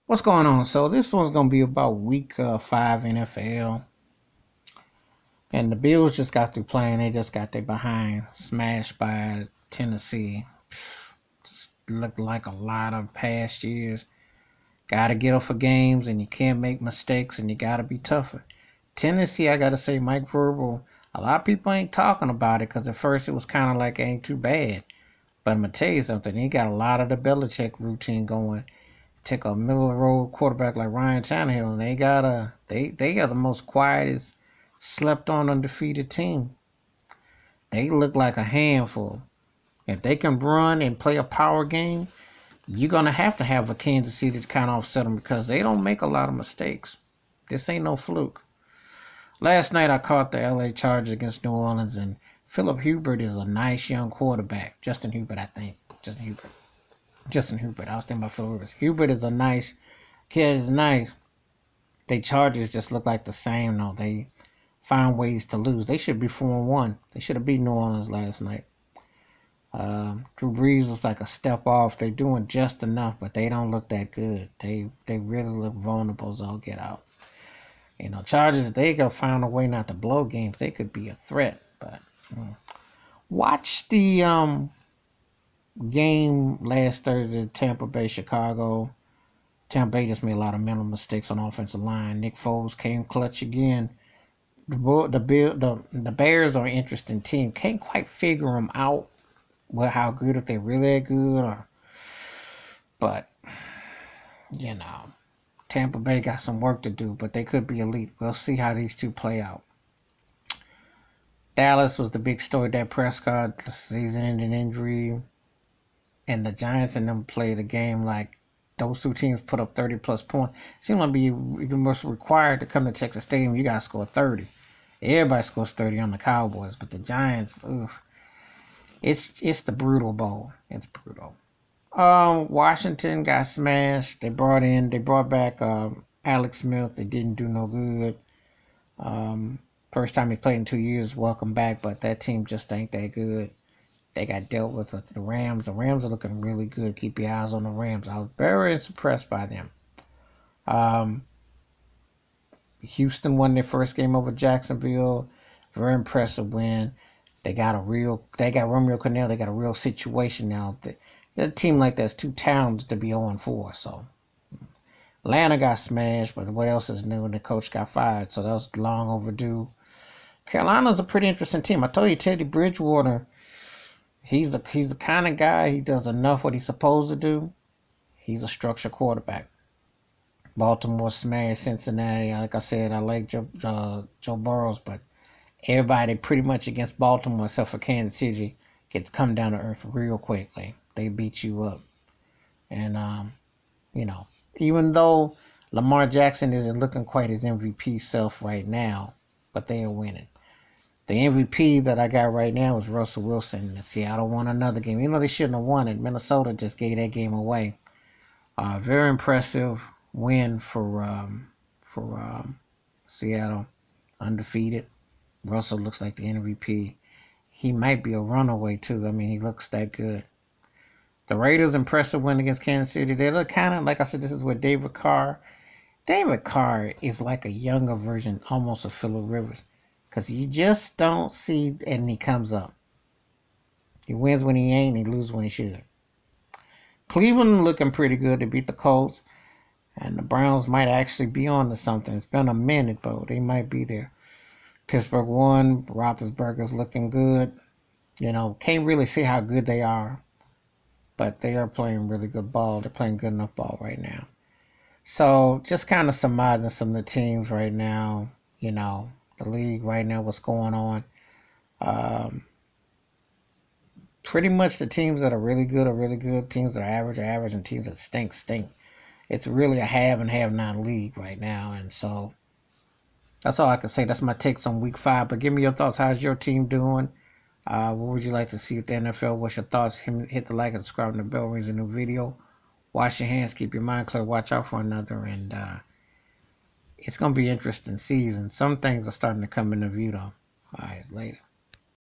What's going on? So this one's gonna be about week 5 NFL, and the Bills just got through playing. They just got their behind smashed by Tennessee. Just looked like a lot of past years. Got to get up for games, and you can't make mistakes, and you got to be tougher. Tennessee, I gotta say, Mike Vrabel. A lot of people ain't talking about it because at first it was kind of like it ain't too bad. But I'm gonna tell you something. He got a lot of the Belichick routine going. Take a middle of the road quarterback like Ryan Tannehill, and they got the most quietest, slept on undefeated team. They look like a handful. If they can run and play a power game, you're gonna have to have a Kansas City to kind of offset them because they don't make a lot of mistakes. This ain't no fluke. Last night I caught the LA Chargers against New Orleans, and Philip Hubert is a nice young quarterback. Justin Hubert, I think. Justin Hubert. Justin Hubert. I was thinking about Philip Rivers. Hubert is a nice kid. Is nice. They Chargers just look like the same though. They find ways to lose. They should be 4-1. They should have beat New Orleans last night. Drew Brees looks like a step off. They're doing just enough, but they don't look that good. They really look vulnerable as all get out. Chargers, they could find a way not to blow games. They could be a threat. But watch the game last Thursday, Tampa Bay, Chicago. Tampa Bay just made a lot of mental mistakes on the offensive line. Nick Foles came clutch again. The Bears are an interesting team. Can't quite figure them out. Well, how good, if they really good, but you know, Tampa Bay got some work to do, but they could be elite. We'll see how these two play out. Dallas was the big story. Dak Prescott, the season-ending injury, and the Giants and them played a game like those two teams put up 30 plus points. Seems like be most required to come to Texas Stadium. You gotta score 30. Everybody scores 30 on the Cowboys, but the Giants, oof, it's the brutal bowl. It's brutal. Washington got smashed. They brought back Alex Smith. They didn't do no good. First time he played in 2 years. Welcome back, but that team just ain't that good. They got dealt with the Rams. The Rams are looking really good. Keep your eyes on the Rams. I was very impressed by them. Houston won their first game over Jacksonville. Very impressive win. They got Romeo Cornell. They got a real situation now. A team like that's too talented to be 0-4. So Atlanta got smashed, but what else is new? And the coach got fired, so that was long overdue. Carolina's a pretty interesting team. I told you, Teddy Bridgewater. He's the kind of guy. He does enough what he's supposed to do. He's a structured quarterback. Baltimore smashed Cincinnati. Like I said, I like Joe Burrows, but everybody pretty much against Baltimore except for Kansas City gets come down to earth real quickly. They beat you up. And, even though Lamar Jackson isn't looking quite his MVP self right now, but they are winning. The MVP that I got right now is Russell Wilson. Seattle won another game. They shouldn't have won it. Minnesota just gave that game away. Very impressive win for Seattle. Undefeated. Russell looks like the MVP. He might be a runaway too. I mean, he looks that good. The Raiders' impressive win against Kansas City. They look kind of, like I said, this is where David Carr is like a younger version almost of Phillip Rivers. Because you just don't see, and he comes up. He wins when he ain't, and he loses when he should. Cleveland looking pretty good. They beat the Colts. And the Browns might actually be on to something. It's been a minute, but they might be there. Pittsburgh won. Roethlisberger's looking good. Can't really see how good they are. But they are playing really good ball. They're playing good enough ball right now. So, just kind of surmising some of the teams right now. The league right now, what's going on. Pretty much the teams that are really good are really good. Teams that are average, and teams that stink. It's really a have and have not league right now. And so, that's all I can say. That's my takes on week 5. But give me your thoughts. How's your team doing? What would you like to see with the NFL? What's your thoughts? Hit the like and subscribe, and the bell rings a new video. Wash your hands. Keep your mind clear. Watch out for another. And it's going to be an interesting season. Some things are starting to come into view, though. All right, later.